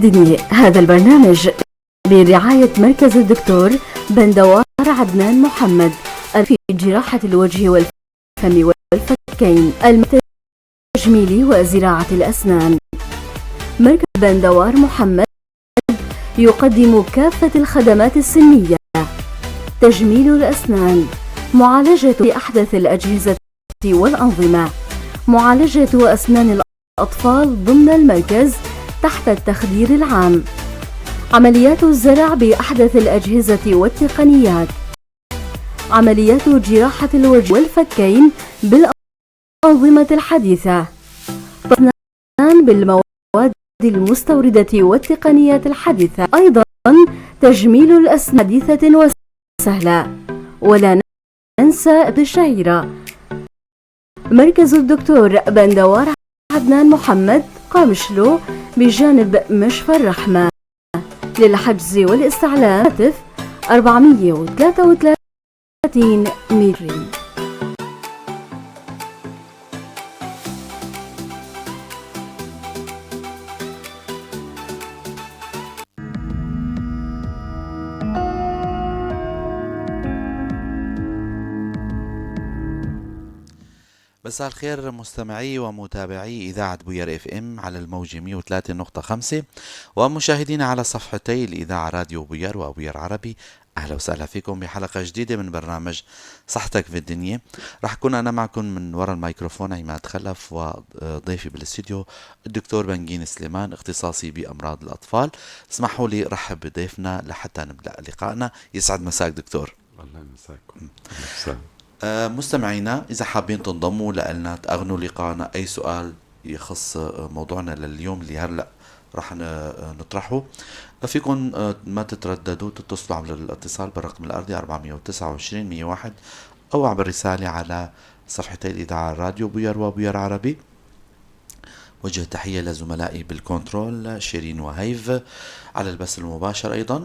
الدنيا. هذا البرنامج برعاية مركز الدكتور بندوار عدنان محمد في جراحة الوجه والفم والفكين، التجميل وزراعة الأسنان. مركز بندوار محمد يقدم كافة الخدمات السنية: تجميل الأسنان، معالجة أحدث الأجهزة والأنظمة، معالجة أسنان الأطفال ضمن المركز تحت التخدير العام، عمليات الزرع بأحدث الأجهزة والتقنيات، عمليات جراحة الوجه والفكين بالأنظمة الحديثة، أسنان بالمواد المستوردة والتقنيات الحديثة، أيضا تجميل الأسنان حديثة وسهلة. ولا ننسى الشهيرة مركز الدكتور بندوار عدنان محمد، قامشلو بجانب مشفى الرحمة. للحجز والاستعلام هاتف 433 ميري. مساء الخير مستمعي ومتابعي إذاعة بوير اف ام على الموجة 103.5 ومشاهدينا على صفحتي الإذاعة راديو بوير وبوير عربي. أهلا وسهلا فيكم بحلقة جديدة من برنامج صحتك في الدنيا. رح أكون أنا معكم من وراء الميكروفون عماد خلف، وضيفي بالاستديو الدكتور بنجين سليمان، اختصاصي بأمراض الأطفال. اسمحوا لي رحب بضيفنا لحتى نبدأ لقائنا. يسعد مساك دكتور. الله يمساكم. مستمعينا إذا حابين تنضموا لنا تأغنوا لقاءنا أي سؤال يخص موضوعنا لليوم اللي هلأ رح نطرحه، فيكم ما تترددوا تتصلوا عبر الاتصال بالرقم الأرضي 429 101 أو عبر رسالة على صفحتي الإذاعة الراديو بوير وبوير عربي. وجه تحية لزملائي بالكنترول شيرين وهيف على البث المباشر. أيضا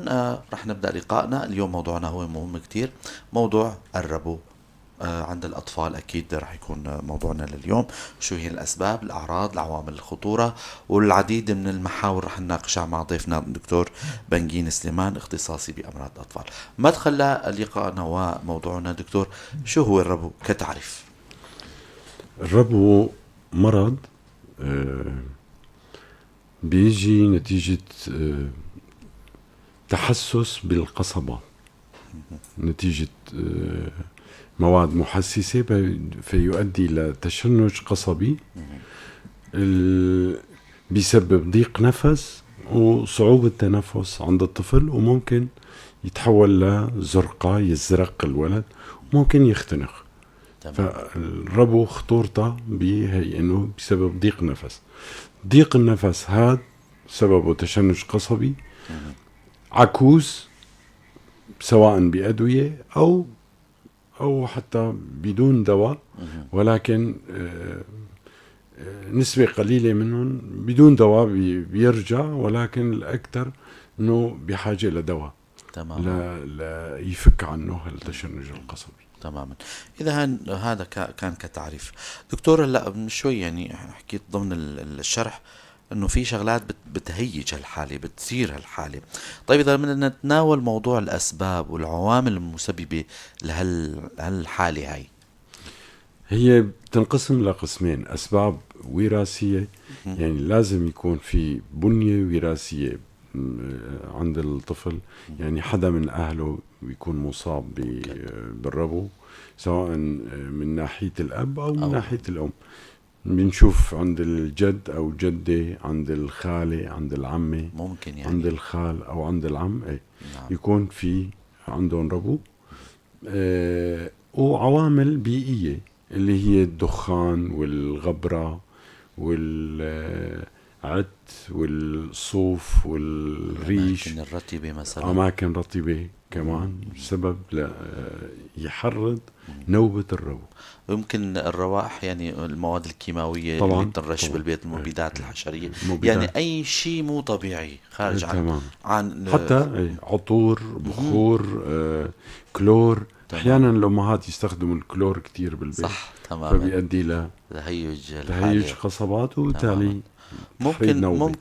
رح نبدأ لقاءنا اليوم. موضوعنا هو مهم كتير، موضوع الربو عند الأطفال. أكيد رح يكون موضوعنا لليوم. شو هي الأسباب، الأعراض، العوامل الخطورة، والعديد من المحاور رح نناقشها مع ضيفنا الدكتور بنجين سليمان، اختصاصي بأمراض الأطفال. مدخل لقاءنا وموضوعنا دكتور، شو هو الربو كتعريف؟ الربو مرض بيجي نتيجة تحسس بالقصبة، نتيجة مواد محسسة فيؤدي إلى تشنج قصبي بيسبب ضيق نفس وصعوبة تنفس عند الطفل، وممكن يتحول لزرقة، يزرق الولد، وممكن يختنق. فالربو خطورته بهي انه بسبب ضيق نفس. ضيق النفس هذا سببه تشنج قصبي عكوس، سواء بأدوية أو حتى بدون دواء، ولكن نسبة قليلة منهم بدون دواء بيرجع، ولكن الأكثر إنه بحاجة لدواء لا يفك عنه التشنج القصبي. تماما. إذا هذا كان كتعريف. دكتور هلا من شوي يعني حكيت ضمن الشرح انه في شغلات بتهيج هالحالة، بتثير هالحالة. طيب اذا بدنا نتناول موضوع الاسباب والعوامل المسببة لهالحالة هاي، هي بتنقسم لقسمين: اسباب وراثية، يعني لازم يكون في بنية وراثية عند الطفل، يعني حدا من اهله بيكون مصاب بالربو، سواء من ناحية الاب او من ناحية الام. بنشوف عند الجد او الجدة، عند الخالة، عند العمة، ممكن يعني عند الخال او عند العم، نعم. يكون في عندهم ربو. وعوامل بيئية اللي هي الدخان والغبرة والعت والصوف والريش، الأماكن الرطبة مثلا، أماكن رطبة كمان سبب يحرض نوبة الربو. ويمكن الروائح، يعني المواد الكيماوية طبعاً اللي بتنرش طبعاً. بالبيت، المبيدات الحشرية، مبيدات. يعني أي شيء مو طبيعي خارج عن حتى عطور، بخور، كلور. تمام. أحيانا الأمهات يستخدموا الكلور كتير بالبيت، صح، تماما، فبيؤدي له تهيج قصبات، وبالتالي تحريض نوبي.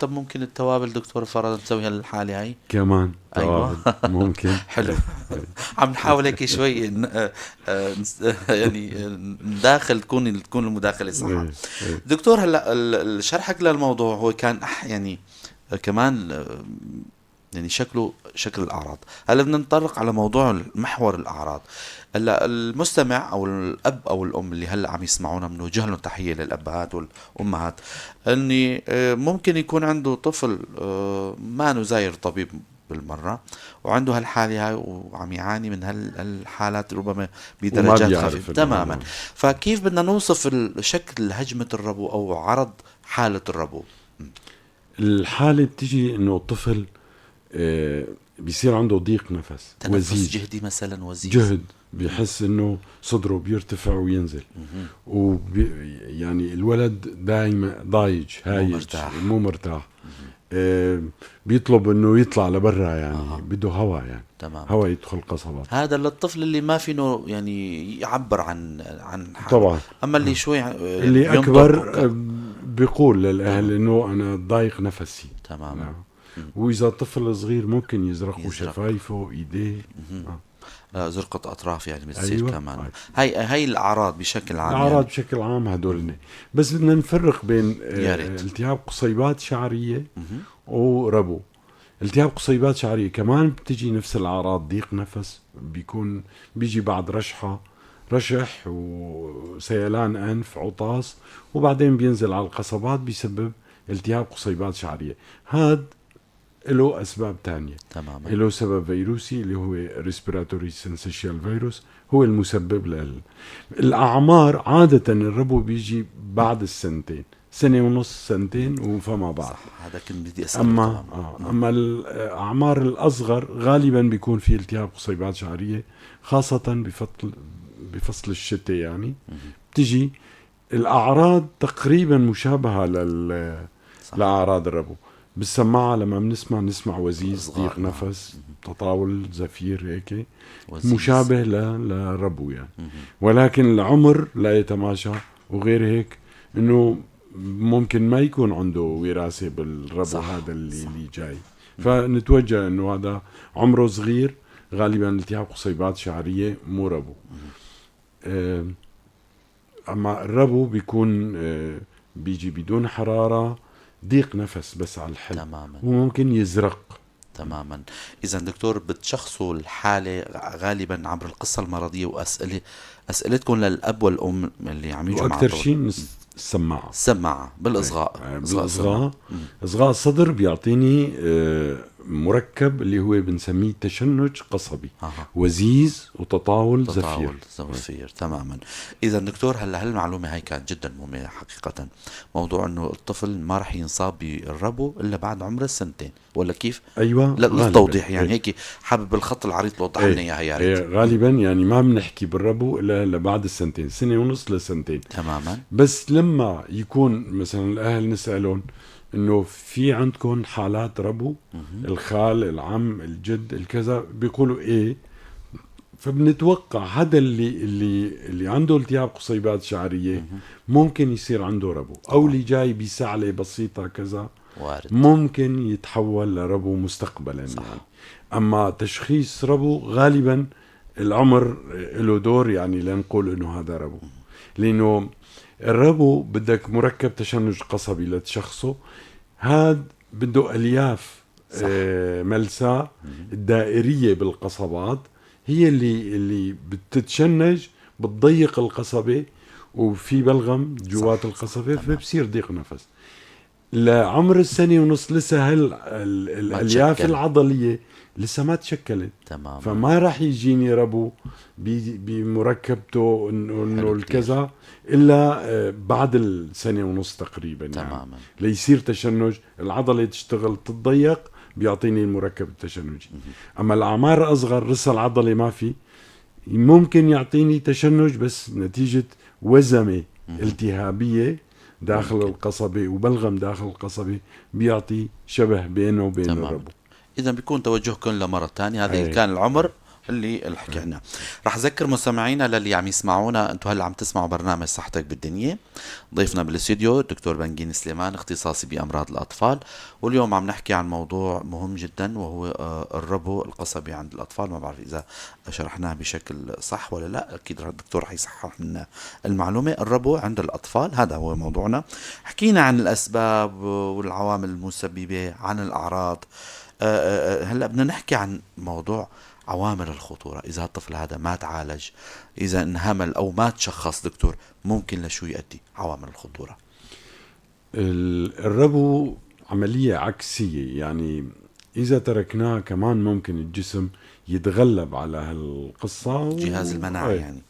ممكن التوابل دكتور فرض نسويها للحالة هاي كمان أيوة. ممكن. حلو. عم نحاول هيك شوي يعني نداخل تكون المداخلة صح. دكتور هلا شرحك للموضوع هو كان يعني كمان يعني شكل الأعراض. هلا بدنا نطرق على موضوع محور الأعراض. هلا المستمع أو الأب أو الأم اللي هلا عم يسمعونا بنوجه لهم تحية للأبهات والأمهات، أني ممكن يكون عنده طفل ما زاير طبيب بالمرة وعنده هالحالة هاي وعم يعاني من هالحالات ربما بدرجات خفيفة تماما. فكيف بدنا نوصف شكل هجمة الربو أو عرض حالة الربو؟ الحالة بتجي إنه الطفل بيصير عنده ضيق نفس، تنفس جهدي مثلا، وزيز جهد، بيحس إنه صدره بيرتفع وينزل، يعني الولد دائما ضايج هايج مو مرتاح. بيطلب إنه يطلع لبرا، يعني بده هواء، يعني هواء يدخل قصبات. هذا للطفل اللي ما فينه يعني يعبر عن حاله طبعا. أما اللي شوي اللي أكبر بيقول للأهل إنه أنا ضايق نفسي. تماما. وإذا طفل صغير ممكن يزرقوا شفايفه إيديه، زرقة أطراف يعني بتصير. أيوة. كمان هاي الأعراض بشكل عام، الأعراض يعني بشكل عام هدول. بس بدنا نفرق بين التهاب قصيبات شعرية وربو. التهاب قصيبات شعرية كمان بتجي نفس الأعراض، ضيق نفس، بيجي بعد رشح وسيلان أنف، عطاس، وبعدين بينزل على القصبات بيسبب التهاب قصيبات شعرية. هذا له أسباب تانية تماما. له سبب فيروسي اللي هو respiratory syncytial virus، هو المسبب الأعمار عادة الربو بيجي بعد السنتين، سنة ونص، سنتين وفما بعد. هذا كنت بدي أسأله. أما الأعمار الأصغر غالبا بيكون في التهاب قصيبات شعرية، خاصة بفصل الشتاء يعني. بتجي الأعراض تقريبا مشابهة لأعراض الربو. بالسماعة لما نسمع وزيز، ضيق نفس، تطاول، زفير، هيك مشابه للربو يعني. ولكن العمر لا يتماشى، وغير هيك إنه ممكن ما يكون عنده وراثة بالربو هذا اللي جاي. فنتوجه إنه هذا عمره صغير، غالبا التهاب قصيبات شعرية مو ربو. أما الربو بيكون بيجي بدون حرارة، ضيق نفس بس على الحلم تماما، وممكن يزرق تماما. إذا دكتور بتشخصوا الحالة غالبا عبر القصة المرضية وأسئلتكم للأب والأم اللي عم يجوا معه. أكثر شيء السماعة بالإصغاء. إصغاء الصدر بيعطيني مركب اللي هو بنسميه تشنج قصبي، وزيز وتطاول زفير. تماما. إذا دكتور هلا هالمعلومة هاي كانت جدا مهمة حقيقة، موضوع إنه الطفل ما رح ينصاب بالربو إلا بعد عمر السنتين، ولا كيف؟ أيوة. للتوضيح يعني هيك حابب الخط العريض توضح لنا إياها يا ريت. غالبا يعني ما بنحكي بالربو إلا بعد السنتين، سنة ونص لسنتين. تماما. بس لما يكون مثلا الأهل نسألون إنه في عندكم حالات ربو، الخال، العم، الجد، الكذا، بيقولوا إيه، فبنتوقع هذا اللي عنده التهاب قصيبات شعرية ممكن يصير عنده ربو، أو اللي جاي بسعلة بسيطة كذا وارد. ممكن يتحول لربو مستقبلا يعني. أما تشخيص ربو غالبا العمر له دور يعني لنقول إنه هذا ربو، لأنه الربو بدك مركب تشنج قصبي لتشخصه. هاد بده ألياف ملساء الدائرية بالقصبات، هي اللي بتتشنج، بتضيق القصبة، وفي بلغم جوات القصبة، فبصير ضيق نفس. لعمر السنة ونص لسه الألياف العضلية لسه ما تشكلت. تمام. فما راح يجيني ربو بمركبته انه الكذا الا بعد السنة ونص تقريبا. تماما. يعني ليصير تشنج، العضلة تشتغل تتضيق، بيعطيني المركب التشنجي. اما الاعمار اصغر لسه العضلة ما في، ممكن يعطيني تشنج بس نتيجة وزمة التهابية داخل القصبة وبلغم داخل القصبة، بيعطي شبه بينه وبين الربو. إذا بيكون توجهكم لمرة تانية هذا كان العمر اللي حكينا. رح أذكر مستمعينا للي عم يسمعونا، أنتم هلا عم تسمعوا برنامج صحتك بالدنيا. ضيفنا بالاستوديو الدكتور بنجين سليمان، اختصاصي بأمراض الأطفال، واليوم عم نحكي عن موضوع مهم جدا وهو الربو القصبي عند الأطفال. ما بعرف إذا شرحناه بشكل صح ولا لا، أكيد الدكتور رح يصحح لنا المعلومة. الربو عند الأطفال هذا هو موضوعنا. حكينا عن الأسباب والعوامل المسببة، عن الأعراض. هلا بدنا نحكي عن موضوع عوامل الخطورة. إذا الطفل هذا ما تعالج، إذا انهمل أو ما تشخص دكتور، ممكن لشو يؤدي عوامل الخطورة؟ الربو عملية عكسية، يعني إذا تركناها كمان ممكن الجسم يتغلب على هالقصة جهاز المناعة يعني.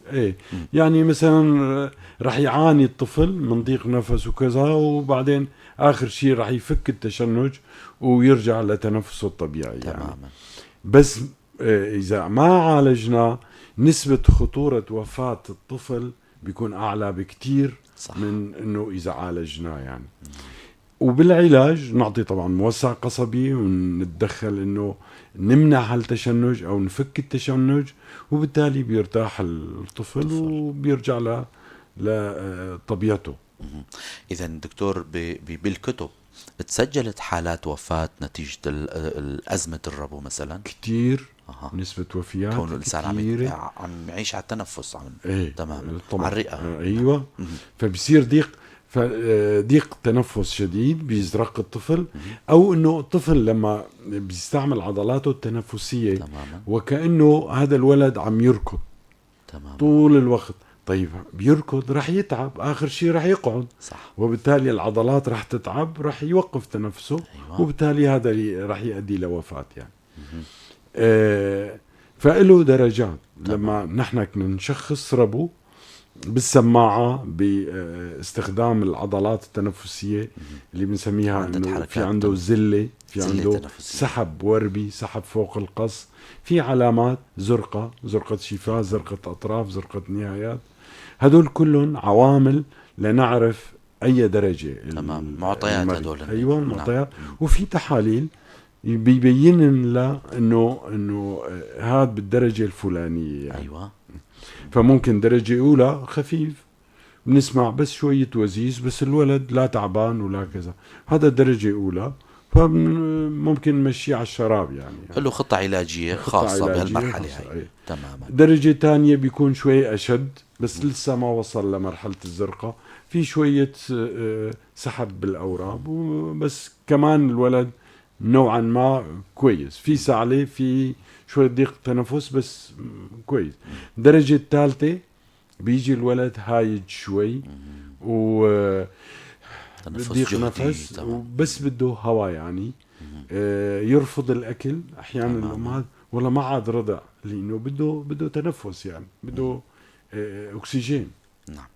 يعني مثلا رح يعاني الطفل من ضيق نفس وكذا، وبعدين آخر شيء رح يفك التشنج ويرجع لتنفسه الطبيعي. تماما. يعني بس إذا ما عالجنا نسبة خطورة وفاة الطفل بيكون أعلى بكتير. صح. من إنه إذا عالجناه يعني. وبالعلاج نعطي طبعا موسع قصبي ونتدخل إنه نمنع هالتشنج أو نفك التشنج، وبالتالي بيرتاح الطفل وبيرجع لطبيعته. إذا دكتور بالكتب تسجلت حالات وفاة نتيجة أزمة الربو مثلا؟ كتير. نسبة وفيات كون الإنسان عم يعيش على التنفس، تمام، على الرئة. أيوة. فبصير ضيق تنفس شديد بيزرق الطفل، أو إنه الطفل لما بيستعمل عضلاته التنفسية تماما. وكأنه هذا الولد عم يركض تماما طول الوقت. طيب بيركض رح يتعب، آخر شيء رح يقعد. صح. وبالتالي العضلات رح تتعب، رح يوقف تنفسه. أيوة. وبالتالي هذا رح يؤدي لوفاة يعني. فإله درجات. لما نحن كنا نشخص ربو بالسماعة باستخدام العضلات التنفسية اللي بنسميها إنه في عنده زلة، في عنده سحب وربي، سحب فوق القص، في علامات زرقة شفاه، زرقة أطراف، زرقة نهايات. هدول كلهم عوامل لنعرف أي درجة. تمام. معطيات هدول. أيوة معطيات. وفي تحاليل بيبين لنا إنه هذا بالدرجة الفلانية يعني. أيوة. فممكن درجة أولى خفيف، بنسمع بس شوية وزيز، بس الولد لا تعبان ولا كذا، هذا درجة أولى، فممكن نمشي على الشراب يعني. له خطة علاجية خاصة بهالمرحلة هاي. تماما. درجة تانية بيكون شوي أشد، بس لسه ما وصل لمرحلة الزرقة، في شوية سحب بالأورام، بس كمان الولد نوعا ما كويس، في سعلة، في شوية ضيق تنفس، بس كويس. درجة الثالثة بيجي الولد هايج شوي وضيق نفس، بس بده هواء يعني. يرفض الأكل أحيانا. الأمهات ولا ما عاد رضع، لأنه بده تنفس يعني، بده أكسجين. نعم.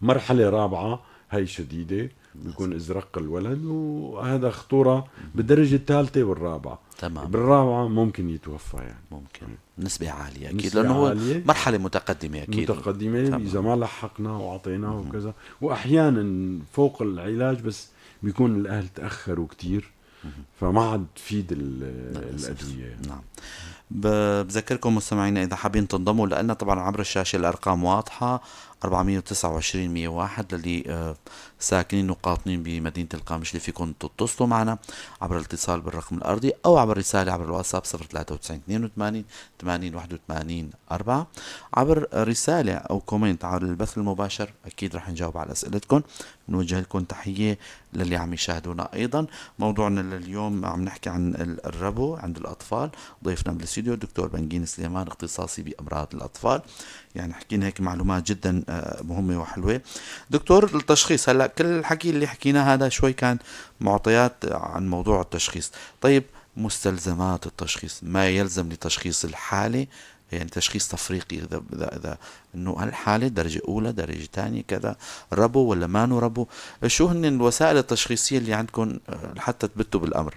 مرحلة رابعة هاي شديدة، بيكون ازرق الولد، وهذا خطورة بالدرجة الثالثة والرابعة. تمام. بالرابعة ممكن يتوفى يعني. ممكن نسبة عالية أكيد، لأنه هو مرحلة متقدمة أكيد. متقدمة. إذا ما لحقنا وعطيناه وكذا، وأحيانا فوق العلاج بس بيكون الأهل تأخروا كتير، فما عاد تفيد الأدوية. نعم. بذكركم مستمعينا إذا حابين تنضموا لأن طبعا عبر الشاشة الأرقام واضحة، 429-101 للي ساكنين وقاطنين بمدينة القامشلي، فيكم تتصلوا معنا عبر الاتصال بالرقم الأرضي أو عبر رسالة عبر الواتساب 093-82-80-81-4. عبر رسالة أو كومنت على البث المباشر أكيد رح نجاوب على أسئلتكم. نوجه لكم تحية للي عم يشاهدونا. أيضا موضوعنا لليوم عم نحكي عن الربو عند الأطفال. ضيفنا بالاستوديو الدكتور بنجين سليمان، اختصاصي بأمراض الأطفال. يعني حكينا هيك معلومات جدا مهمة وحلوة. دكتور التشخيص، هلأ كل الحكي اللي حكيناه هذا شوي كان معطيات عن موضوع التشخيص. طيب مستلزمات التشخيص، ما يلزم لتشخيص الحالة، يعني تشخيص تفريقي إذا إنه هالحالة درجة أولى، درجة تانية، كذا ربو ولا ما ربو. شو هن الوسائل التشخيصية اللي عندكم حتى تبتوا بالأمر؟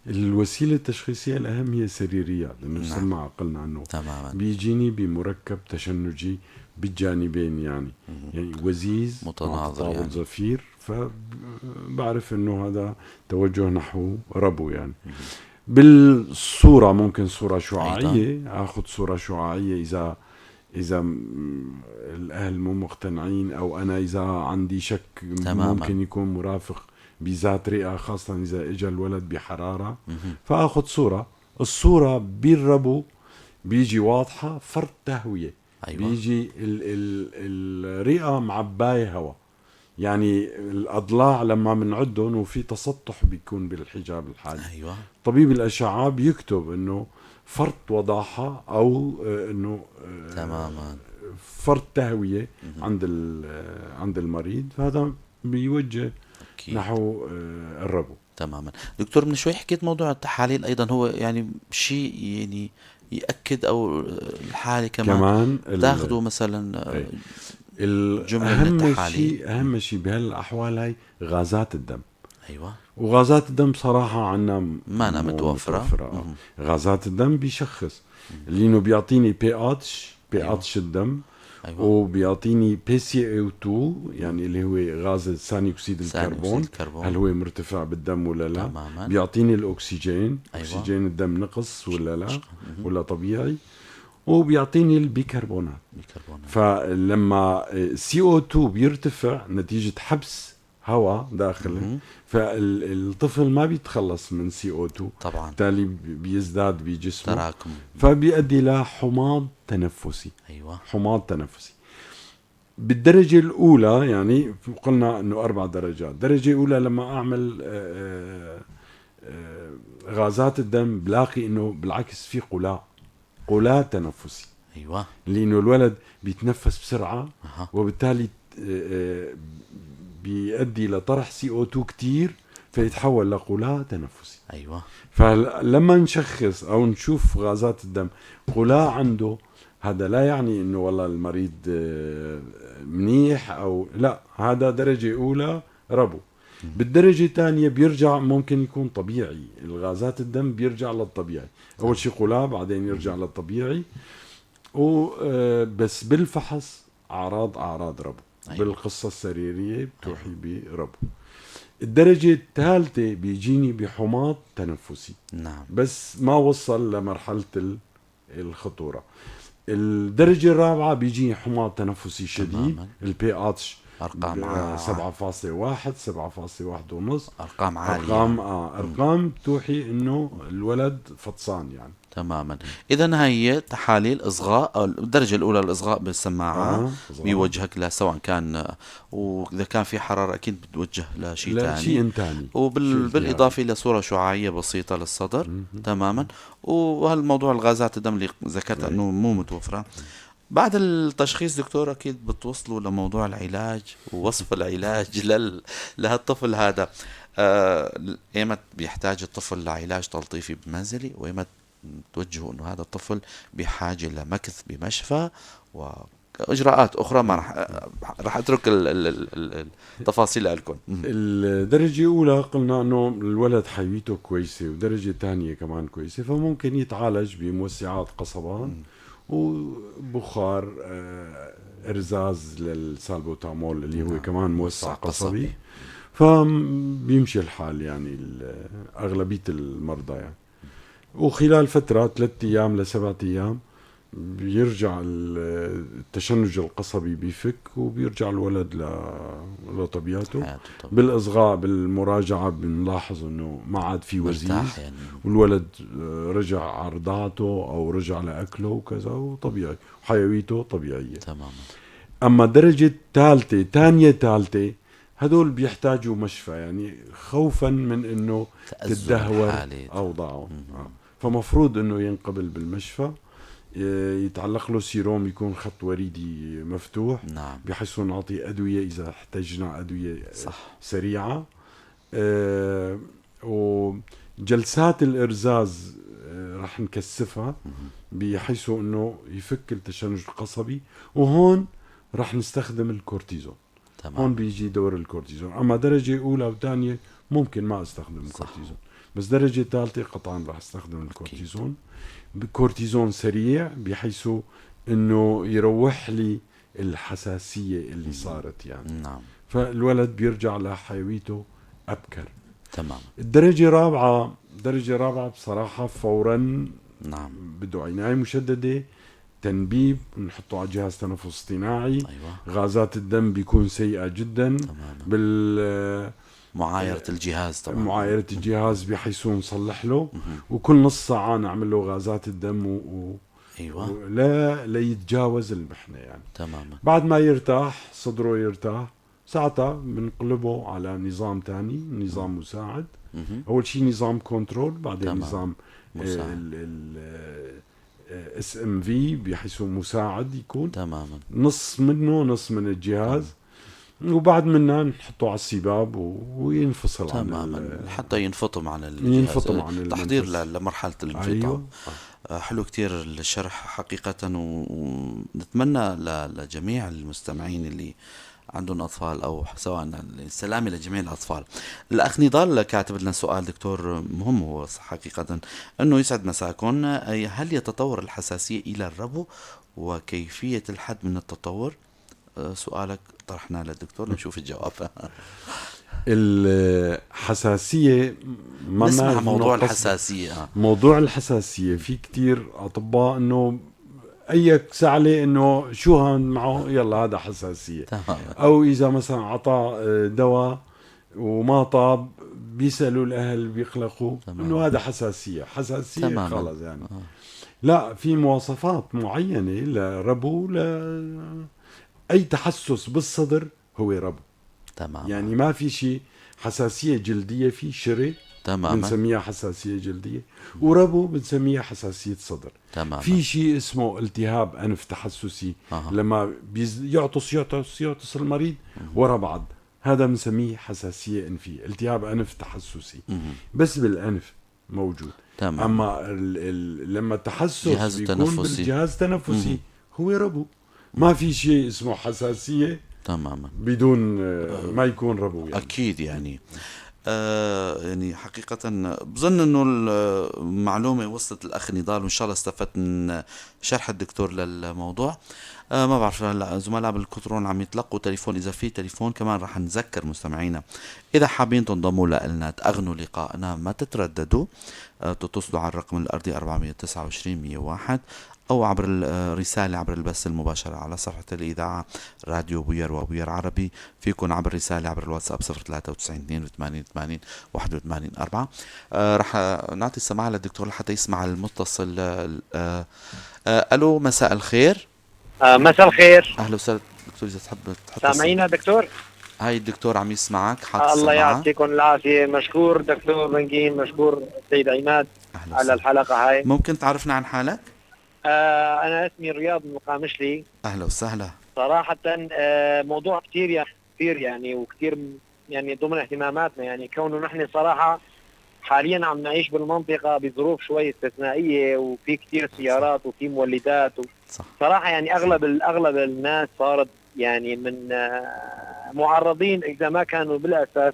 الوسيلة التشخيصية الأهم هي سريريات، لأنه سمع قلنا عنه. تماما. بيجيني بمركب تشنجي بالجانبين يعني وزيز متناظر يعني زفير، فبعرف إنه هذا توجه نحو ربو يعني. بالصورة ممكن صورة أيضا. شعاعية، أخذ صورة شعاعية إذا الأهل مو مقتنعين، أو أنا إذا عندي شك تماماً. ممكن يكون مرافق بذات رئة، خاصة إذا إجا الولد بحرارة، مهم. فأخذ صورة. الصورة بيربو بيجي واضحة، فرط تهوية. أيوة. بيجي الرئة معباية هواء، يعني الأضلاع لما بنعدهم وفي تسطح بيكون بالحجاب الحالي، أيوة. طبيب الأشعة بيكتب إنه فرط وضاحة أو إنه تماما. فرط تهوية عند المريض، فهذا بيوجه أكيد. نحو الربو. تماما. دكتور، من شوي حكيت موضوع التحاليل أيضا، هو يعني شيء يعني يأكد أو الحالة كمان تاخذوا مثلا جملة من التحاليل. أهم شيء بهالأحوال هاي غازات الدم. أيوة. وغازات الدم صراحة عنا ما متوفرة. غازات الدم بيشخص، لأنه بيعطيني بي اتش الدم. أيوة. وبيعطيني PCO2 يعني اللي هو غاز ثاني أكسيد الكربون، هل هو مرتفع بالدم ولا لا. تماماً. بيعطيني الأكسجين. أيوة. أكسجين الدم نقص ولا لا ولا طبيعي. وبيعطيني البيكربونات. فلما CO2 بيرتفع نتيجة حبس هواء داخله، فالطفل ما بيتخلص من CO2 طبعا، بالتالي بيزداد بجسمه تراكم، فبيؤدي إلى حماض تنفسي. أيوة. حماض تنفسي بالدرجة الأولى، يعني قلنا أنه 4 درجات. درجة أولى لما أعمل غازات الدم بلاقي أنه بالعكس في قلاء تنفسي. أيوة. لأنه الولد بيتنفس بسرعة، أها. وبالتالي بيؤدي لطرح CO2 كتير فيتحول لقلاء تنفسي. أيوة. فلما نشخص أو نشوف غازات الدم قلاء عنده، هذا لا يعني إنه والله المريض منيح أو لا، هذا درجة أولى ربو. بالدرجة الثانية بيرجع ممكن يكون طبيعي، الغازات الدم بيرجع للطبيعي، أول شيء قلاء بعدين يرجع للطبيعي، وبس بالفحص أعراض ربو. أيوة. بالقصة السريرية بتوحي بربو. الدرجة الثالثة بيجيني بحماض تنفسي. نعم. بس ما وصل لمرحلة الخطورة. الدرجة الرابعة بيجيني حماض تنفسي شديد، البي اتش أرقام 7.1 7.1 ونص، أرقام عالية. أرقام توحي إنه الولد فطسان يعني. تماما. إذن هي تحاليل إصغاء، أو الدرجة الأولى الإصغاء بالسماعة بيوجهك له، سواء كان وإذا كان في حرارة أكيد بتوجه لشيء ثاني، وبالإضافة إلى صورة شعاعية بسيطة للصدر. تماما. وهالموضوع الغازات الدم اللي ذكرت أنه مو متوفرة. بعد التشخيص دكتور أكيد بتوصلوا لموضوع العلاج ووصف العلاج لهالطفل هذا. إيمت بيحتاج الطفل لعلاج تلطيفي بمنزلي، وإيمت توجهوا أنه هذا الطفل بحاجة لمكث بمشفى وإجراءات أخرى ما رح أترك التفاصيل لكم. الدرجة الأولى قلنا أنه الولد حيويته كويسة، ودرجة ثانية كمان كويسة، فممكن يتعالج بموسعات قصبان وبخار إرزاز للسالبوتامول اللي هو كمان موسع قصبي، فبيمشي الحال يعني أغلبية المرضى يعني. وخلال فترة 3 أيام ل7 أيام بيرجع التشنج القصبي بيفك، وبيرجع الولد لطبيعته. بالإصغاء بالمراجعة بنلاحظ إنه ما عاد في وزيز يعني. والولد رجع على رضاعته أو رجع لأكله وكذا، وطبيعي وحيويته طبيعية. تماما. أما درجة ثالثة هدول بيحتاجوا مشفى، يعني خوفا من إنه تدهور أوضاعهم. فمفروض إنه ينقبل بالمشفى، يتعلق له سيروم يكون خط وريدي مفتوح. نعم. بحيث نعطي أدوية إذا احتاجنا أدوية سريعة. وجلسات الإرزاز رح نكثفها بحيث إنه يفك التشنج القصبي، وهون رح نستخدم الكورتيزون. تمام. هون بيجي دور الكورتيزون. أما درجة أولى وثانية ممكن ما أستخدم الكورتيزون، بس درجة ثالثة قطعا رح أستخدم الكورتيزون. بكورتيزون سريع بحيث إنه يروح لي الحساسية اللي صارت يعني. نعم. فالولد بيرجع لحيويته أبكر. تمام. الدرجة الرابعة درجة رابعة بصراحة فورا نعم. بده عناية مشددة، تنبيب، نحطه على جهاز تنفس اصطناعي. أيوة. غازات الدم بيكون سيئة جدا. تماما. معايرة الجهاز طبعا. معايرة الجهاز بحيث نصلح له، وكل نص ساعة نعمل له غازات الدم أيوة. لا يتجاوز المحنة يعني. تماما. بعد ما يرتاح صدره يرتاح ساعتها بنقلبه على نظام تاني، نظام مساعد. أول شيء نظام كنترول، بعدين تمام. نظام SMV بحيث مساعد يكون. تماما. نص من الجهاز. وبعد منا نحطه على السباب وينفصل تماما حتى ينفطم عن الجهاز، تحضير لمرحلة الانفطام. أيوة. حلو كتير الشرح حقيقة، ونتمنى لجميع المستمعين اللي عندهم أطفال أو سواء السلامة لجميع الأطفال. الأخ نضال كاتب لنا سؤال دكتور مهم هو حقيقة، أنه يسعد مساكم، هل يتطور الحساسية إلى الربو وكيفية الحد من التطور؟ سؤالك طرحنا للدكتور نشوف الجواب. الحساسية ما نسمع موضوع الحساسية. موضوع الحساسية في كتير أطباء أنه أي سعلة أنه شو هان معه يلا هذا حساسية. أو إذا مثلا عطى دواء وما طاب بيسألوا الأهل بيقلقوا أنه هذا حساسية خلاص يعني. لا، في مواصفات معينة لربو، أي تحسس بالصدر هو ربو. تمام. يعني ما في شيء حساسية جلدية، في شري بنسميها حساسية جلدية، وربو بنسميها حساسية صدر. تمام. في شيء اسمه التهاب أنف تحسسي. لما يعطس المريض ورا بعض، هذا بنسميه حساسية أنفية، التهاب أنف تحسسي. بس بالأنف موجود. تمام. أما لما التحسس بيكون بالجهاز التنفسي هو ربو. ما في شيء اسمه حساسية تماما بدون ما يكون ربو يعني. أكيد يعني. يعني حقيقة بظن أنه المعلومة وصلت الأخ نضال، وإن شاء الله استفدت من شرح الدكتور للموضوع. ما بعرف زملاء بالكنترول عم يتلقوا تليفون، إذا في تليفون كمان رح نذكر مستمعينا إذا حابين تنضموا لنا تأغنوا لقائنا ما تترددوا، تتصلوا على الرقم الأرضي 429-101 أو عبر الرسالة عبر البث المباشر على صفحة الإذاعة راديو بوير وبوير عربي. فيكن عبر الرسالة عبر الواتساب 093-82-81-4. رح نعطي السماع للدكتور لحتى يسمع المتصل. ألو، مساء الخير. مساء الخير. أهلا وسهلا دكتور، إذا تحب سامعينا دكتور؟ هاي الدكتور عم يسمعك. الله يعطيكم العافية. مشكور دكتور بنجين، مشكور سيد عماد على الحلقة هاي. ممكن تعرفنا عن حالك؟ أنا اسمي رياض المقامشلي. أهلا وسهلا. صراحة موضوع كتير يعني وكتير يعني ضمن اهتماماتنا، يعني كونه نحن صراحة حاليا عم نعيش بالمنطقة بظروف شوي استثنائية، وفي كتير سيارات وفي مولدات صراحة يعني أغلب الناس صارت يعني من معرضين إذا ما كانوا بالأساس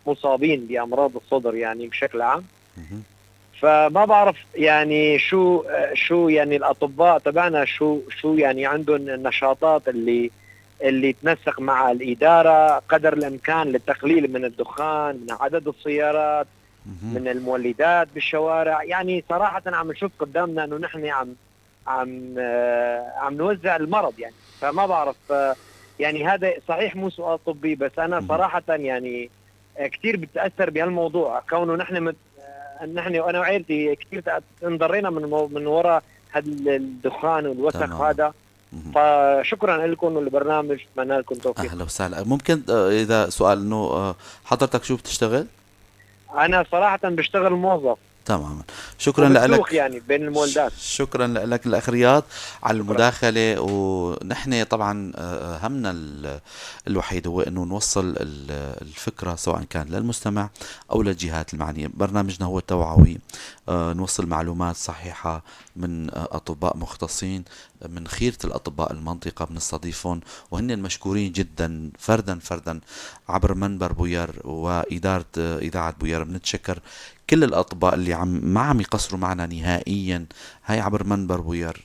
مصابين بأمراض الصدر يعني بشكل عام. فما بعرف يعني شو يعني الأطباء تبعنا شو يعني عندهم النشاطات اللي تنسق مع الإدارة قدر الإمكان للتقليل من الدخان، من عدد السيارات، من المولدات بالشوارع. يعني صراحة عم نشوف قدامنا إنه نحن عم نوزع المرض يعني. فما بعرف يعني هذا صحيح مو سؤال طبي، بس أنا صراحة يعني كتير بتأثر بهالموضوع، كونه نحن وأنا وعائلتي كتير انضرينا من وراء هذا الدخان والوسخ هذا. فشكرا لكم والبرنامج، اتمنى لكم توفيق. أهلا وسهلا. ممكن إذا سؤال إنه حضرتك شو بتشتغل؟ أنا صراحة بشتغل موظف. تماما. شكرا لك يعني بين المولدات. شكرا لك الأخ رياض على المداخلة. ونحن طبعا همنا الوحيد هو أنه نوصل الفكرة سواء كان للمستمع أو للجهات المعنية. برنامجنا هو توعوي، نوصل معلومات صحيحة من أطباء مختصين من خيرة الأطباء المنطقة، بنستضيفهم وهن مشكورين جدا فردا عبر منبر بوير وإدارة إذاعة بوير. بنتشكر كل الأطباء اللي ما عم يقصروا معنا نهائيا هاي عبر منبر بوير.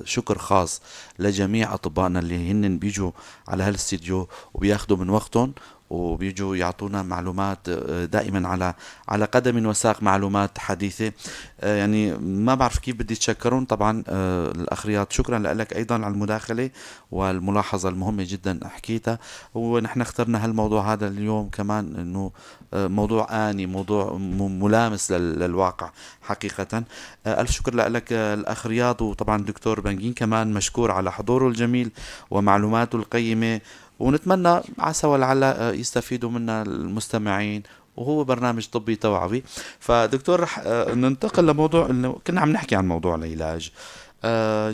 شكر خاص لجميع أطبائنا اللي هن بيجوا على هالاستديو وبياخدوا من وقتهم وبيجوا يعطونا معلومات دائما على قدم وساق، معلومات حديثة. يعني ما بعرف كيف بدي تشكرون طبعا الأخ رياض. شكرا لك أيضا على المداخلة والملاحظة المهمة جدا حكيتها. ونحن اخترنا هالموضوع هذا اليوم كمان أنه موضوع آني، موضوع ملامس للواقع حقيقة. ألف شكر لك الأخ رياض، وطبعا دكتور بنجين كمان مشكور على حضوره الجميل ومعلوماته القيمة، ونتمنى عسى ولعل يستفيدوا منا المستمعين، وهو برنامج طبي توعوي. فدكتور رح ننتقل لموضوع إنه كنا عم نحكي عن موضوع العلاج.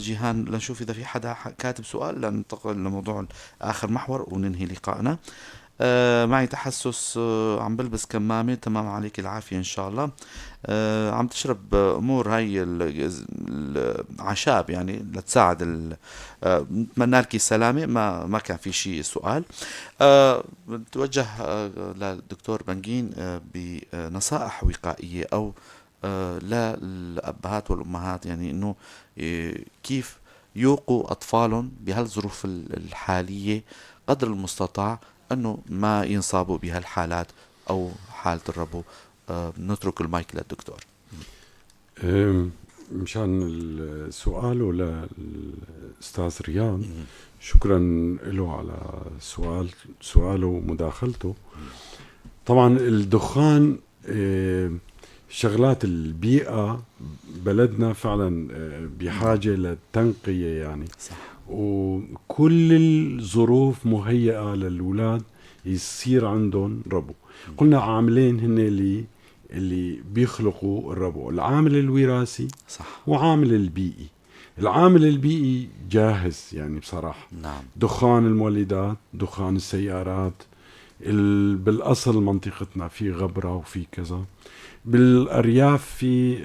جيهان لنشوف إذا في حدا كاتب سؤال لننتقل لموضوع آخر محور وننهي لقائنا. معي تحسس، عم بلبس كمامة، تمام عليك العافية إن شاء الله. عم تشرب أمور هاي العشاب يعني لتساعد نتمنى لك السلامة. ما كان في شيء سؤال. بتوجه للدكتور بنجين بنصائح وقائية أو للأبهات والأمهات، يعني إنه كيف يوقوا أطفالهم بهالظروف الحالية قدر المستطاع أنه ما ينصابوا بهالحالات أو حالة الربو. نترك المايك للدكتور. مشان السؤال للأستاذ رياض، شكرا له على سؤاله ومداخلته. طبعا الدخان شغلات البيئة بلدنا فعلا بحاجة للتنقية يعني صح. وكل الظروف مهيئة للأولاد يصير عندهم ربو. قلنا عاملين هن اللي بيخلقوا الربو، العامل الوراثي صح. وعامل البيئي. العامل البيئي جاهز يعني بصراحة. نعم. دخان المولدات، دخان السيارات، بالأصل منطقتنا في غبرة وفي كذا. بالأرياف في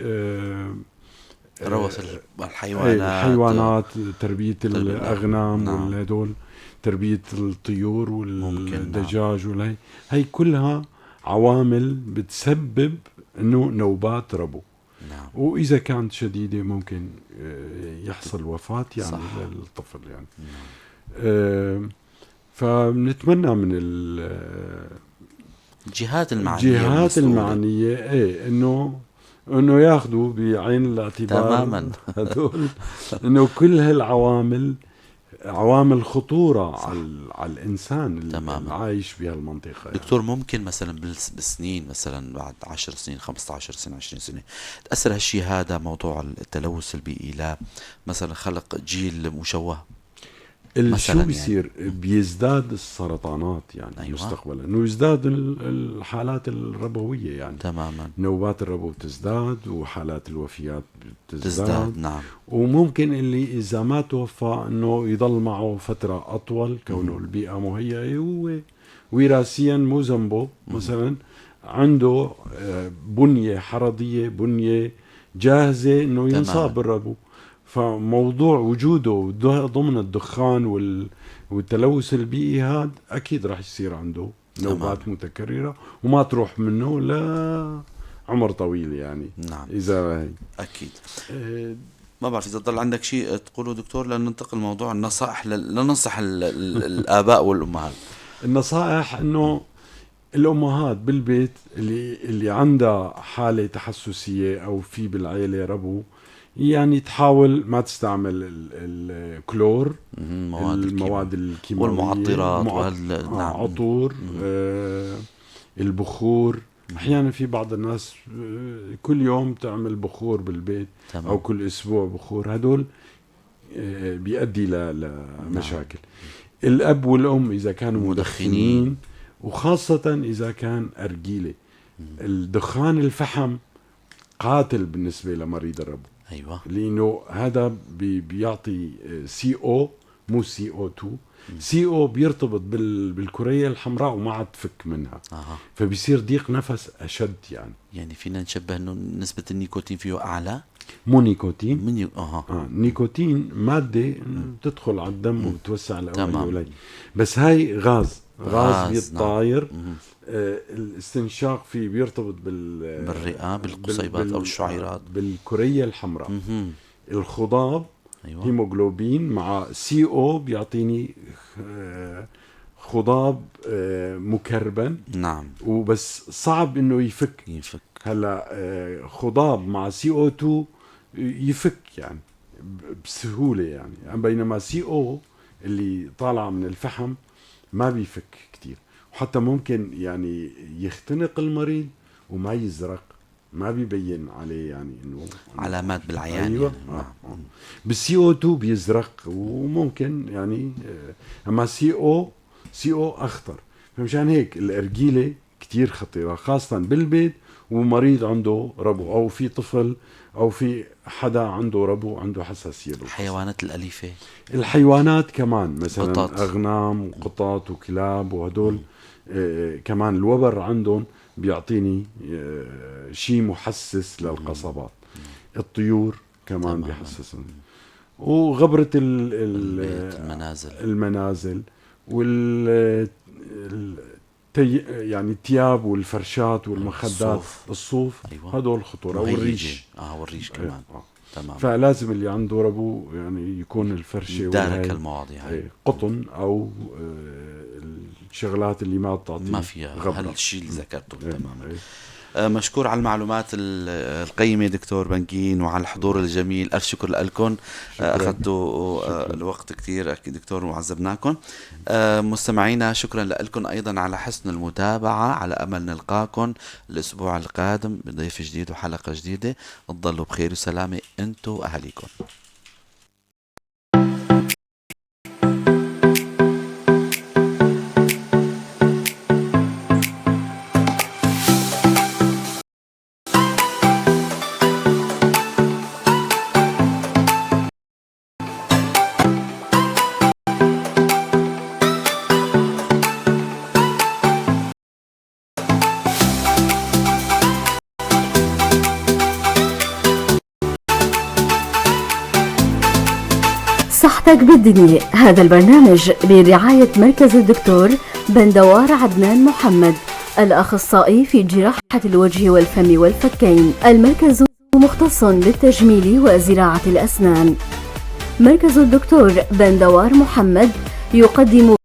روث الحيوانات، الحيوانات، تربية الأغنام. نعم. والهدول تربية الطيور والدجاج نعم. هي كلها عوامل بتسبب انه نوبات ربو. نعم. وإذا كانت شديدة ممكن يحصل وفاة يعني صح. للطفل يعني. نعم. فبنتمنى من الجهات المعنية انه ياخذوا بعين الاعتبار تماما هذول انه كل هالعوامل عوامل خطورة على الإنسان اللي عايش بهالمنطقة. دكتور يعني ممكن مثلا بالسنين، مثلا بعد 10 سنين 15 سنة 20 سنة تأثر هالشي هذا موضوع التلوث البيئي مثلا خلق جيل مشوه؟ شو بيصير يعني بيزداد السرطانات يعني. أيوة. مستقبلا انه يزداد الحالات الربويه يعني. تماما. نوبات الربو تزداد وحالات الوفيات تزداد. نعم. وممكن اللي اذا ما توفى انه يضل معه فتره اطول كونه البيئه مهيئه، هو وراثيا مو ذنبه مثلا عنده بنيه حرضيه، بنيه جاهزه انه ينصاب بالربو. فموضوع وجوده ضمن الدخان والتلوث البيئي هذا أكيد راح يصير عنده نوبات متكررة وما تروح منه لعمر طويل يعني. نعم. إذا أكيد. ما بعرف إذا ضل عندك شيء تقوله دكتور لننتقل موضوع النصائح لننصح الآباء والأمهات. النصائح إنه الأمهات بالبيت اللي عندها حالة تحسسية أو في بالعائلة ربو يعني تحاول ما تستعمل الكلور، المواد الكيماوية والمعطرات نعم. عطور، البخور. أحيانا في بعض الناس كل يوم تعمل بخور بالبيت. تمام. أو كل أسبوع بخور. هدول بيؤدي لمشاكل. نعم. الأب والأم إذا كانوا مدخنين وخاصة إذا كان أرجيلة. الدخان الفحم قاتل بالنسبة لمريض الربو. أيوة. لأنه هذا بيعطي CO مو CO2. CO بيرتبط بالكرية الحمراء وما عاد تفك منها. فبيصير ضيق نفس أشد يعني فينا نشبه أنه نسبة النيكوتين فيه أعلى. مو نيكوتين. نيكوتين مادة تدخل على الدم وتوسع الأوعية. بس هاي غاز بيتطاير. الاستنشاق فيه بيرتبط بالرئة، بالقصيبات أو الشعيرات، بالكرية الحمراء. الخضاب. أيوة. هيموغلوبين مع CO بيعطيني خضاب مكربن، نعم. وبس صعب انه يفك. هلا خضاب مع CO2 يفك يعني بسهولة يعني، بينما CO اللي طالع من الفحم ما بيفك كتير، وحتى ممكن يعني يختنق المريض وما يزرق، ما بيبين عليه يعني انه علامات بالعيان. أيوة. يعني. بالCO2 بيزرق وممكن يعني اما CO اخطر. فمشان هيك الارجيله كتير خطيره، خاصه بالبيت ومريض عنده ربو، او في طفل، او في حدا عنده ربو عنده حساسيه بالقص. الحيوانات الاليفه، الحيوانات كمان مثلا قطط. اغنام وقطط وكلاب وهدول كمان الوبر عندهم بيعطيني شيء محسس للقصبات. الطيور كمان بيحسسهم، وغبرة المنازل يعني الثياب والفرشات والمخدات، الصوف. أيوة. هدول خطورة. والريش. والريش كمان. تمام. فلازم اللي عنده ربو يعني يكون الفرشة دارك المواضيع هاي قطن او الشغلات اللي ما بتعطي ما فيها هالشيء اللي ذكرته. تماما. مشكور على المعلومات القيمة دكتور بنكين، وعلى الحضور الجميل. ألف شكر لكم، أخذتوا الوقت كتير دكتور وعذبناكم. مستمعينا شكرا لكم أيضا على حسن المتابعة، على أمل نلقاكم الأسبوع القادم بضيف جديد وحلقة جديدة. تضلوا بخير وسلامة أنتوا وأهليكم. صحتك بالدنيا. هذا البرنامج برعاية مركز الدكتور بندوار عدنان محمد، الأخصائي في جراحة الوجه والفم والفكين. المركز مختص بالتجميل وزراعة الأسنان. مركز الدكتور بندوار محمد يقدم